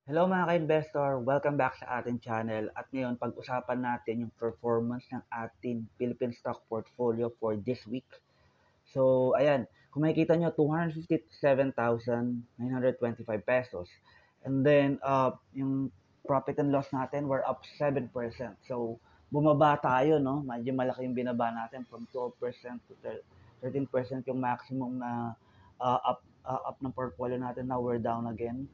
Hello mga ka-investor, welcome back sa ating channel at ngayon pag-usapan natin yung performance ng ating Philippine stock portfolio for this week. So ayan, kung makikita nyo 257,925 pesos and then yung profit and loss natin were up 7%. So bumaba tayo, no? Medyo malaki yung binaba natin from 12% to 13% yung maximum na up ng portfolio natin. Now we're down again.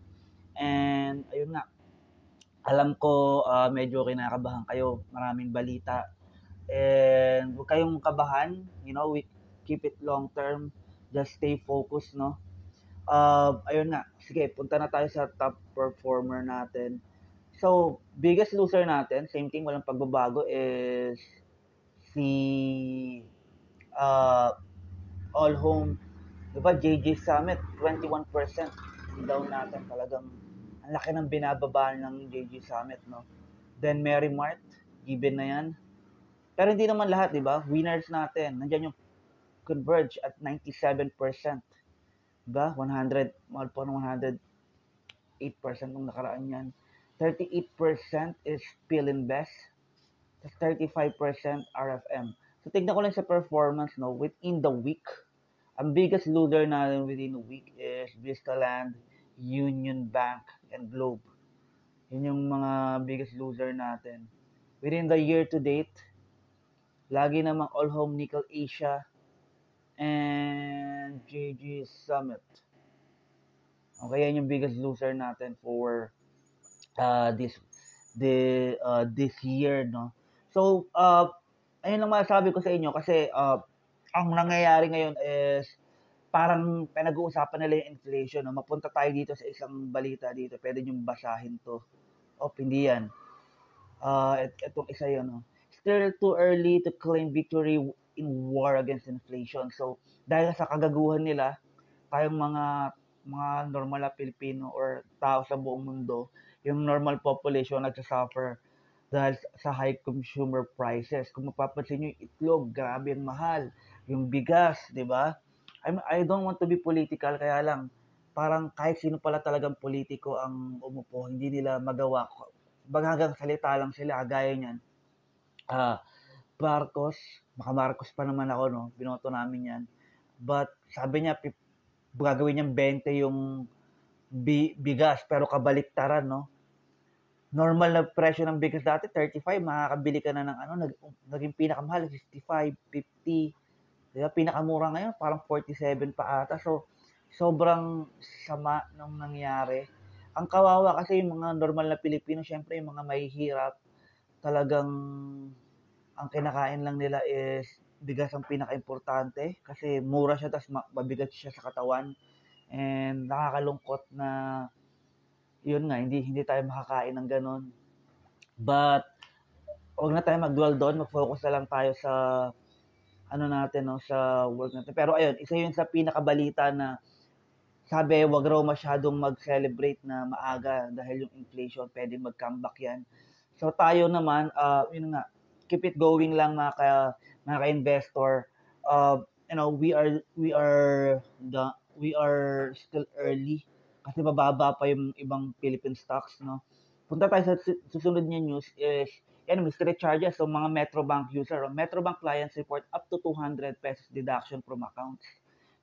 And ayun nga, alam ko medyo kinakabahan kayo, maraming balita. And huwag kayong kabahan, we keep it long term, just stay focused, no? Ayun nga, sige, punta na tayo sa top performer natin. So, biggest loser natin, same thing, walang pagbabago, is si uh, All Home, di ba, JJ Summit, 21% down natin. Talagang ang laki ng binababa ng JJ Summit, no? Then Mary Mart, given na yan. Pero hindi naman lahat, di ba? Winners natin. Nandiyan yung Converge at 97%. Diba? 100, mahal po ng 108% nung nakaraan yan. 38% is Spill Invest. 35% RFM. So, tignan ko lang sa performance, no? Within the week, ang biggest loser natin within the week is Vistaland, Union Bank, and Globe. Yun yung mga biggest loser natin. Within the year to date, lagi namang All Home Nickel Asia and JG Summit. Okay, yan yung biggest loser natin for this year, no? So, ayun lang masasabi ko sa inyo kasi ang nangyayari ngayon is parang pinag-uusapan nila yung inflation, no? Mapunta tayo dito sa isang balita dito. Pwede nyo basahin to. Hindi yan. Itong isa yun, no? Still too early to claim victory in war against inflation. So, dahil sa kagaguhan nila, tayong mga normal na Pilipino or tao sa buong mundo, yung normal population nagsasuffer dahil sa high consumer prices. Kung mapapansin nyo, yung itlog, grabe ang mahal. Yung bigas, di ba? I don't want to be political, kaya lang, parang kahit sino pala talagang politiko ang umupo, hindi nila magawa. Hanggang salita lang sila, gaya niyan. Marcos, baka Marcos pa naman ako, no? Binoto namin yan. But sabi niya, gagawin niyang 20 yung bigas, pero kabaliktaran, no? Normal na presyo ng bigas dati, 35, makakabili ka na ng naging pinakamahal, 55, 50. Diba? Pinakamura ngayon, parang 47 pa ata. So, sobrang sama nung nangyari. Ang kawawa kasi yung mga normal na Pilipino, syempre yung mga mahihirap, talagang ang kinakain lang nila is bigas ang pinaka-importante kasi mura siya tapos mabigat siya sa katawan. And nakakalungkot na yun nga, hindi tayo makakain ng ganun. But, huwag na tayo mag-dwell doon, mag-focus na lang tayo sa natin, no, sa work natin. Pero ayun, isa yun sa pinakabalita na sabi, wag raw masyadong mag-celebrate na maaga dahil yung inflation, pwedeng mag-comeback yan. So tayo naman, yun nga, keep it going lang mga ka-investor. We are still early kasi mababa pa yung ibang Philippine stocks, no. Punta tayo sa susunod niya news is mystery charges. So mga Metrobank user, Metrobank clients report up to 200 pesos deduction from accounts.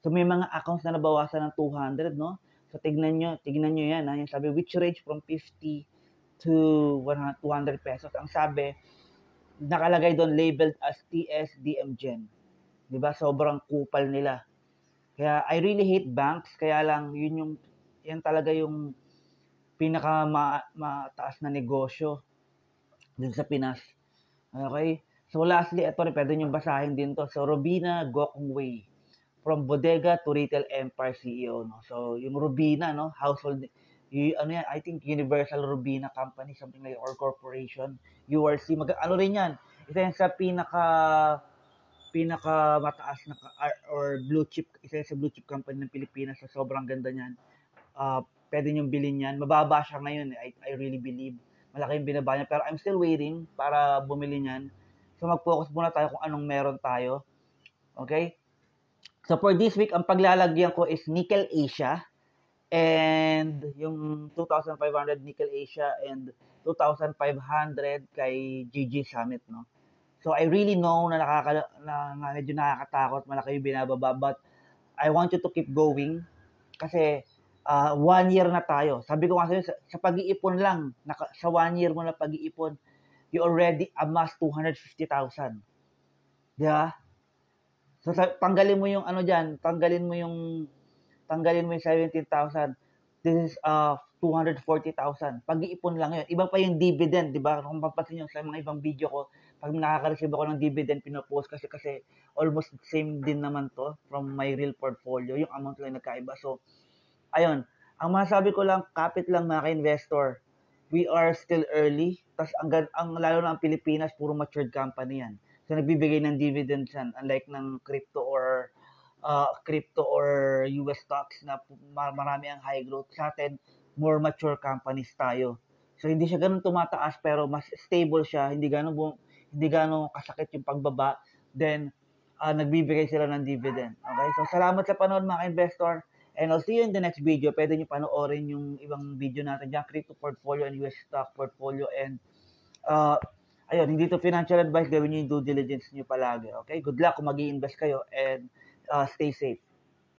So may mga accounts na nabawasan ng 200, no? So tignan nyo yan, ha? Yung sabi, which range from 50 to 200 pesos. Ang sabi, nakalagay doon labeled as TSDM Gen. 'Di ba? Sobrang kupal nila. Kaya I really hate banks, kaya lang yan talaga yung pinaka mataas na negosyo dun sa Pinas. Okay? So lastly, ito rin pwede nyo basahin din to. So Robina Gokongwei, from bodega to retail empire CEO, no. So yung Robina, no, household I think Universal Robina Company, something like, or corporation, URC, rin yan. Isa yan sa pinaka mataas na or blue chip, isa yan sa blue chip company ng Pilipinas. So sobrang ganda niyan. Pwede niyong bilhin yan. Mababa siya ngayon. I really believe. Malaki yung binaba niya. Pero I'm still waiting para bumili niyan. So mag-focus muna tayo kung anong meron tayo. Okay? So for this week, ang paglalagyan ko is Nickel Asia and yung 2,500 Nickel Asia and 2,500 kay GG Summit, no? So I really know na medyo nakakatakot, malaki yung binababa, but I want you to keep going kasi 1 year na tayo. Sabi ko nga sa'yo, sa pag-iipon lang, sa 1 year mo na pag-iipon, you already amassed 250,000. Di ba? So tanggalin mo yung ano diyan, tanggalin mo yung 17,000. This is 240,000. Pag-iipon lang 'yun. Iba pa yung dividend, 'di ba? Kung mapapansin niyo sa mga ibang video ko, pag nakaka-receive ako ng dividend, pino-post kasi almost same din naman to from my real portfolio. Yung amount lang nagkaiba. So, ayun. Ang masasabi ko lang, kapit lang mga ka-investor. We are still early. Tas lalo na ang Pilipinas, puro matured company yan. So, nagbibigay ng dividends yan. Unlike ng crypto or US stocks na marami ang high growth. Sa atin, more mature companies tayo. So, hindi siya ganun tumataas, pero mas stable siya. Hindi ganun kasakit yung pagbaba. Then, nagbibigay sila ng dividend. Okay? So, salamat sa panood mga investor. And I'll see you in the next video. Pwede nyo panoorin yung ibang video natin dyan, crypto portfolio and US stock portfolio. And, ayun, hindi to financial advice. Gawin nyo yung due diligence nyo palagi. Okay? Good luck kung mag-i-invest kayo and stay safe.